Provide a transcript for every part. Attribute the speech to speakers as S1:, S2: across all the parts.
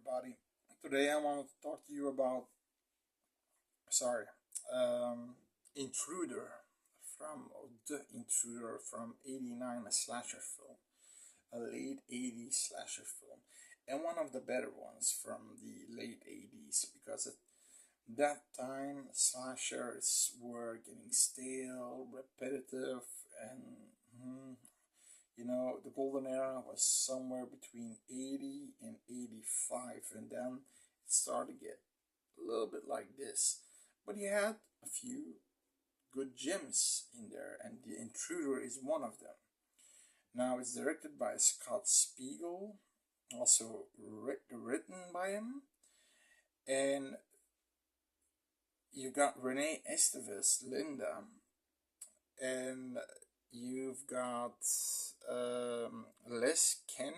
S1: everybody. Today I want to talk to you about, sorry, Intruder The Intruder from '89, a slasher film, a late '80s slasher film, and one of the better ones from the late '80s because at that time slashers were getting stale, repetitive, and the golden era was somewhere between 80 and 85, and then it started to get a little bit like this. But he had a few good gems in there, and The Intruder is one of them. Now, it's directed by Scott Spiegel, also written by him, and you got Renee Estevez, Linda, and you've got Les Ken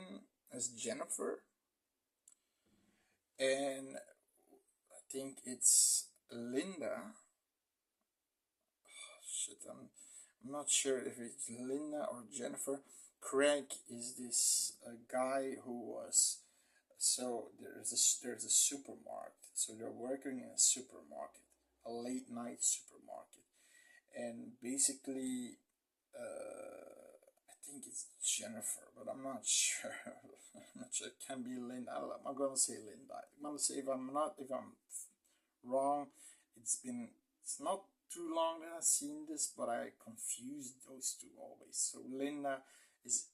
S1: as Jennifer, and I think it's Linda. Shit, I'm not sure if it's Linda or Jennifer. Craig is this guy who was, so there's a supermarket. So they're working in a supermarket, a late night supermarket, and basically I think it's Jennifer, but I'm not sure. I'm not sure. It can be Linda. I'm gonna say Linda. I'm gonna say if I'm wrong. It's not too long that I've seen this, but I confused those two always. So Linda is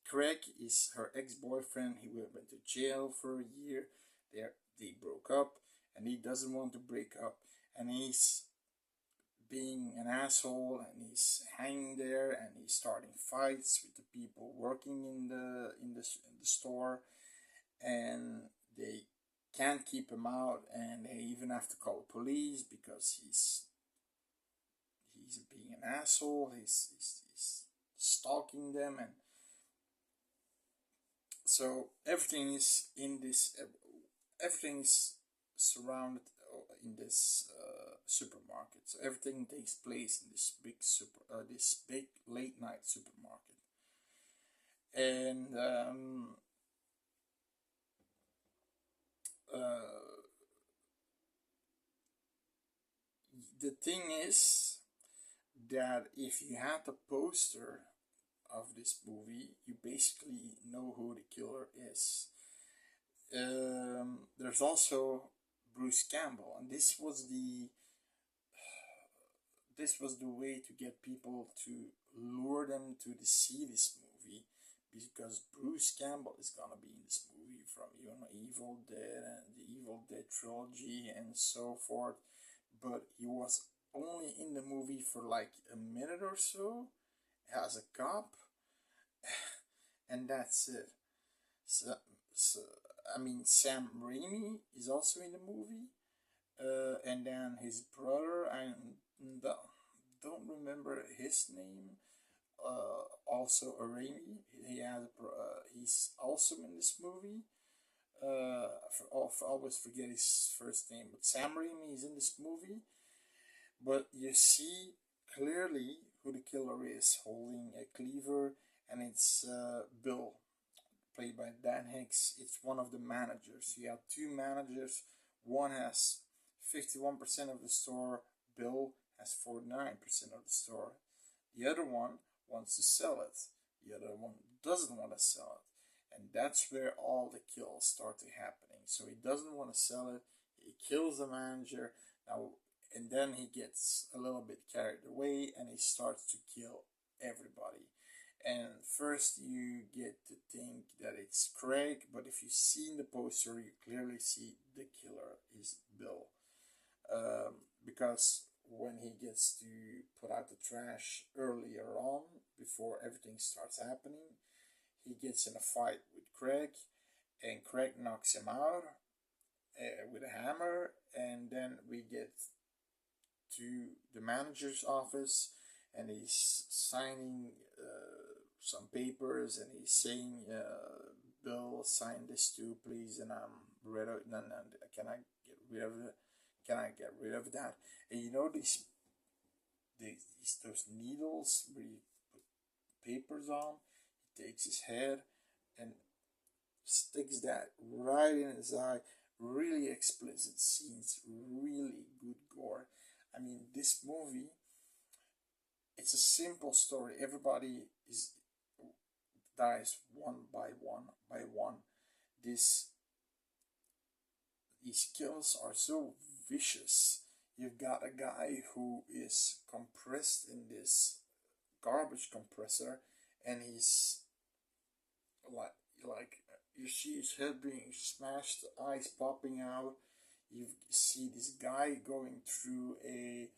S1: Craig is her ex-boyfriend. He went to jail for a year. They broke up, and he doesn't want to break up, and he's being an asshole, and he's hanging there, and he's starting fights with the people working in the store, and they can't keep him out, and they even have to call the police because he's being an asshole. He's stalking them, and so everything is surrounded in this supermarket. So everything takes place in this big late night supermarket, and the thing is that if you had the poster of this movie, you basically know who the killer is. There's also Bruce Campbell, and this was the way to get people to lure them to see this movie, because Bruce Campbell is gonna be in this movie from Evil Dead and the Evil Dead trilogy and so forth, but he was only in the movie for like a minute or so as a cop, and that's it. So I mean, Sam Raimi is also in the movie, and then his brother, I don't remember his name. Also a Raimi. He's also in this movie. I always forget his first name, but Sam Raimi is in this movie. But you see clearly who the killer is, holding a cleaver, and it's Bill, played by Dan Hicks. It's one of the managers. You have two managers. One has 51% of the store. Bill has 49% of the store. The other one wants to sell it. The other one doesn't want to sell it. And that's where all the kills start to happening. So he doesn't want to sell it. He kills the manager. Now, and then he gets a little bit carried away, and he starts to kill everybody. And first you get to think that it's Craig, but if you see in the poster, you clearly see the killer is Bill. Because when he gets to put out the trash earlier on, before everything starts happening, he gets in a fight with Craig, and Craig knocks him out with a hammer, and then we get to the manager's office, and he's signing some papers, and he's saying, Bill, sign this too, please, and I'm rid of no, can I get rid of it? Can I get rid of that? And those needles where you put papers on, he takes his head, and sticks that right in his eye. Really explicit scenes, really good gore. I mean, this movie, it's a simple story. Everybody is dies one by one by one. This these kills are so vicious. You've got a guy who is compressed in this garbage compressor, and he's like like you see his head being smashed, eyes popping out. You see this guy going through a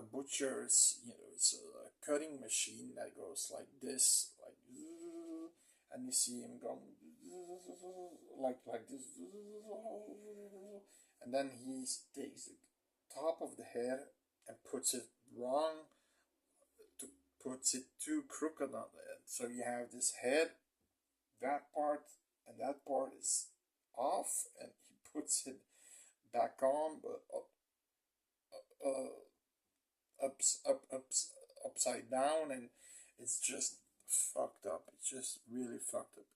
S1: butcher's, it's a cutting machine that goes like this, like, and you see him going like this, and then he takes the top of the head and puts it wrong, to puts it too crooked on the head. So you have this head, that part, and that part is off, and he puts it back on, but upside down, and it's just fucked up. It's just really fucked up.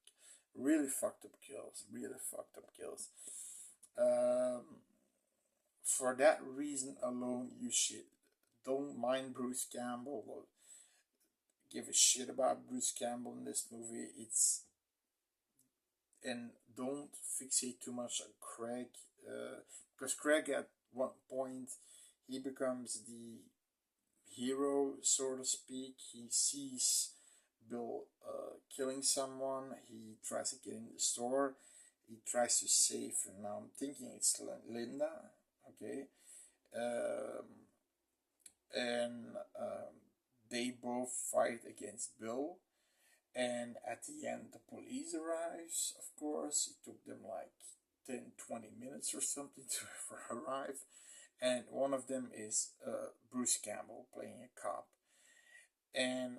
S1: Really fucked up kills. Really fucked up kills. For that reason alone, you should don't mind Bruce Campbell or give a shit about Bruce Campbell in this movie. And don't fixate too much on Craig, because Craig at one point he becomes the hero, so to speak. He sees Bill killing someone. He tries to get in the store. He tries to save, and now I'm thinking it's Linda. Okay, um, and they both fight against Bill. And at the end, the police arrives. Of course, it took them like 10-20 minutes or something to arrive. And one of them is Bruce Campbell playing a cop. And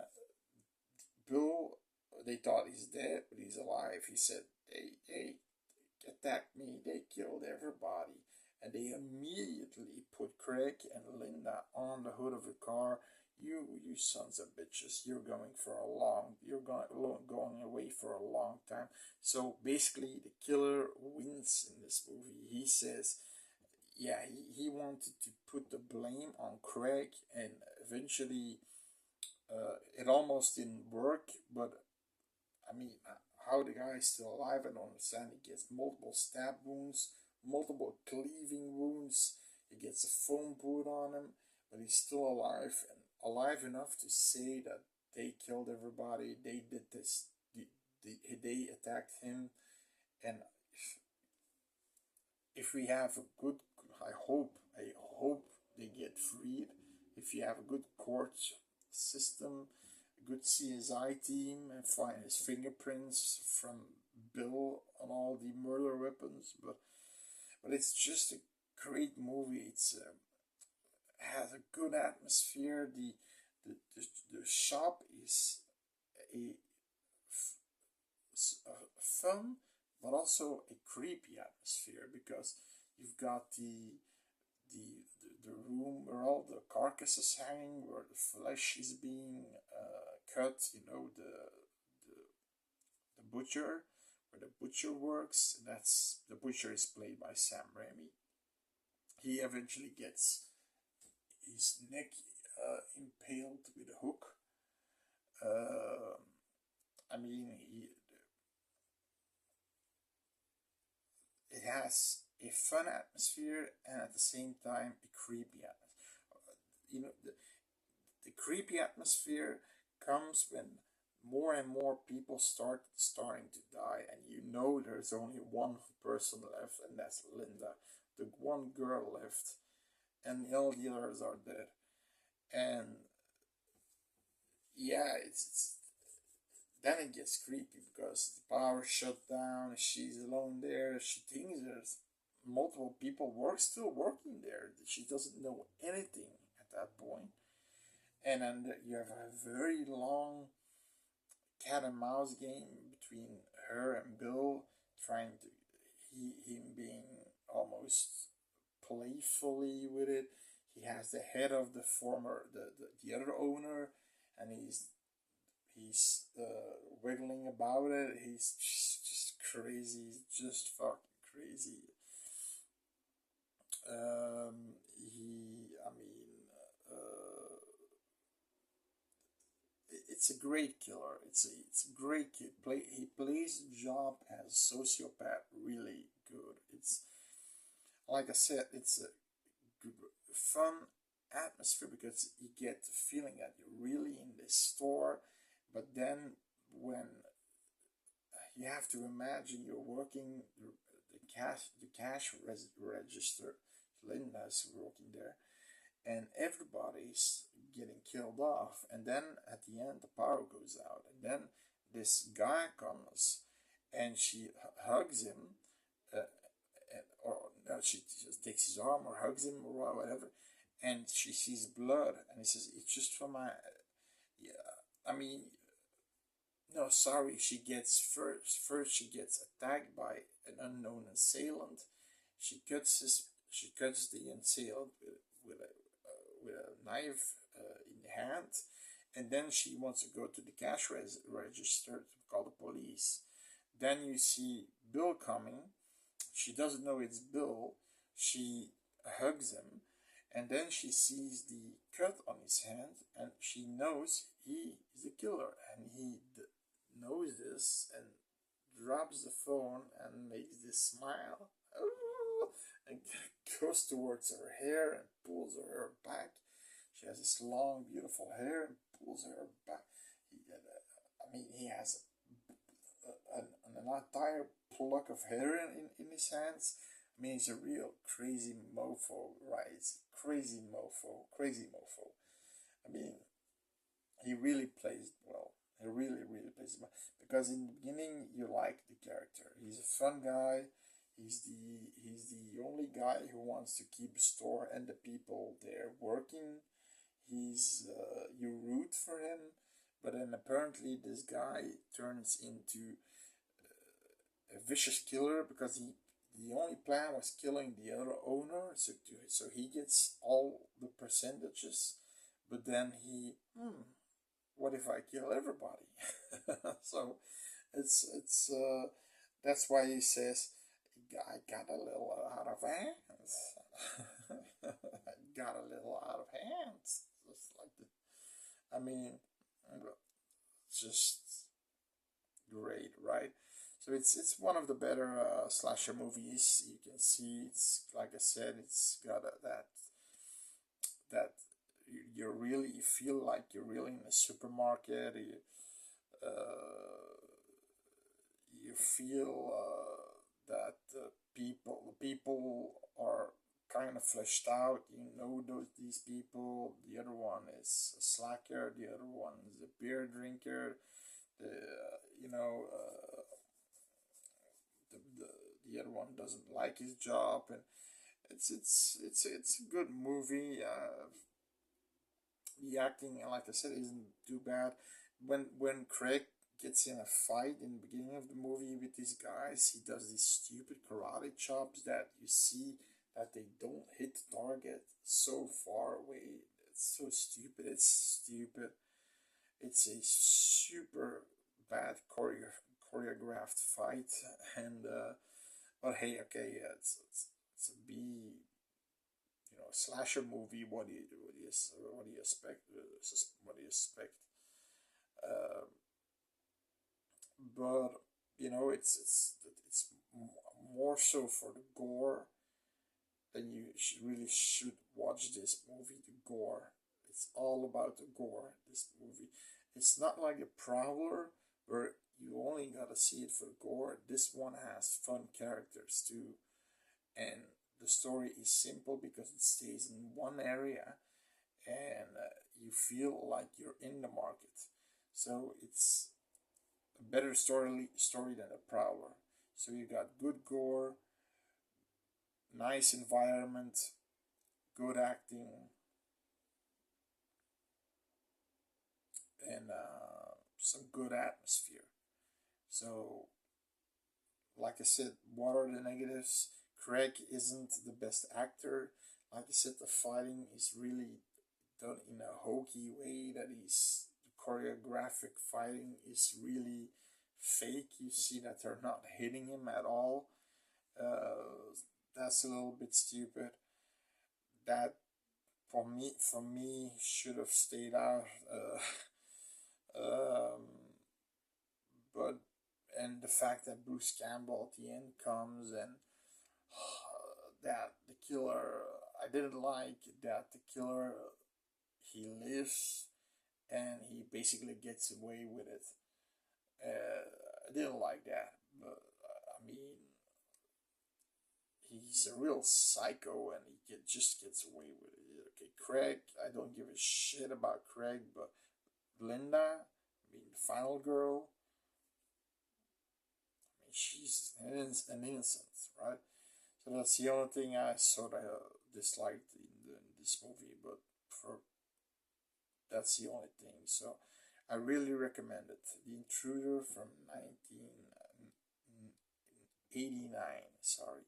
S1: Bill, they thought he's dead, but he's alive. He said, they attacked me, they killed everybody. And they immediately put Craig and Linda on the hood of the car. You sons of bitches, you're going away for a long time. So basically, the killer wins in this movie. He says, yeah, he wanted to put the blame on Craig, and eventually it almost didn't work. But I mean, how the guy is still alive, I don't understand. He gets multiple stab wounds, multiple cleaving wounds. He gets a foam put on him, but he's still alive, and alive enough to say that they killed everybody. They did this. They attacked him, and if we have a good, I hope they get freed. If you have a good court system, a good CSI team, and find his fingerprints from Bill on all the murder weapons, but it's just a great movie. It's has a good atmosphere. The shop is a fun but also a creepy atmosphere, because you've got the room where all the carcasses hanging, where the flesh is being cut. The butcher, where the butcher works. That's the butcher is played by Sam Raimi. He eventually gets his neck impaled with a hook. I mean, it has a fun atmosphere and at the same time a creepy atmosphere. The creepy atmosphere comes when more and more people starting to die, and there's only one person left, and that's Linda, the one girl left, and all the others are dead. And yeah, it's then it gets creepy because the power shut down. She's alone there. She thinks there's multiple people still working there. She doesn't know anything at that point. And then you have a very long cat and mouse game between her and Bill, trying to him being almost playfully with it. He has the head of the other owner, and he's wiggling about it. He's just crazy, just fucking crazy. I mean, it's a great killer. It's a great kid. He plays the job as a sociopath really good. It's like I said, it's a fun atmosphere because you get the feeling that you're really in this store, but then when you have to imagine you're working the cash register. Linda's working there, and everybody's getting killed off. And then at the end, the power goes out, and then this guy comes, and she hugs him, or no, she just takes his arm or hugs him or whatever, and she sees blood, and he says, "It's just for my." Yeah, I mean, no, sorry. She gets first. First, she gets attacked by an unknown assailant. She cuts the assailant with a knife in the hand, and then she wants to go to the register to call the police. Then you see Bill coming. She doesn't know it's Bill. She hugs him, and then she sees the cut on his hand, and she knows he is the killer, and he knows this and drops the phone and makes this smile. Ooh, and goes towards her hair and pulls her hair back. She has this long, beautiful hair and pulls her back. He has an entire pluck of hair in his hands. I mean, he's a real crazy mofo, right? It's crazy mofo, crazy mofo. I mean, he really plays well. He really, really plays well. Because in the beginning, you like the character. He's a fun guy. He's the only guy who wants to keep a store and the people there working. You root for him, but then apparently this guy turns into a vicious killer because the only plan was killing the other owner, so he gets all the percentages, but then what if I kill everybody? So it's that's why he says I got a little out of hands. I got a little out of hands. Just like I mean, it's just great, right? So it's one of the better slasher movies. You can see it's like I said, it's got that you feel like you're really in a supermarket. You feel that the people are kind of fleshed out. You know these people. The other one is a slacker. The other one is a beer drinker. The you know the other one doesn't like his job, and it's a good movie. The acting, like I said, isn't too bad. When Craig gets in a fight in the beginning of the movie with these guys, he does these stupid karate chops that you see that they don't hit the target so far away. It's so stupid. It's stupid. It's a super bad choreographed fight, and but hey, okay, yeah, it's a B, slasher movie. What do you expect? What do you expect? Uh, but it's more so for the gore. Then you really should watch this movie, The Gore. It's all about the gore. This movie. It's not like a Prowler where you only gotta see it for gore. This one has fun characters too, and the story is simple because it stays in one area, and you feel like you're in the market. So it's a better story than a Prowler. So you got good gore, nice environment, good acting, and some good atmosphere. So, like I said, what are the negatives? Craig isn't the best actor. Like I said, the fighting is really done in a hokey way. That is, the choreographic fighting is really fake. You see that they're not hitting him at all. That's a little bit stupid. That for me should have stayed out. Um, but and the fact that Bruce Campbell at the end comes and that the killer, I didn't like that the killer, he lives and he basically gets away with it. I didn't like that, but I mean, he's a real psycho and just gets away with it. Okay, Craig, I don't give a shit about Craig, but Linda, I mean, the final girl, I mean, she's an innocent, right? So that's the only thing I sort of disliked in this movie, but for that's the only thing. So I really recommend it. The Intruder from 1989. Sorry.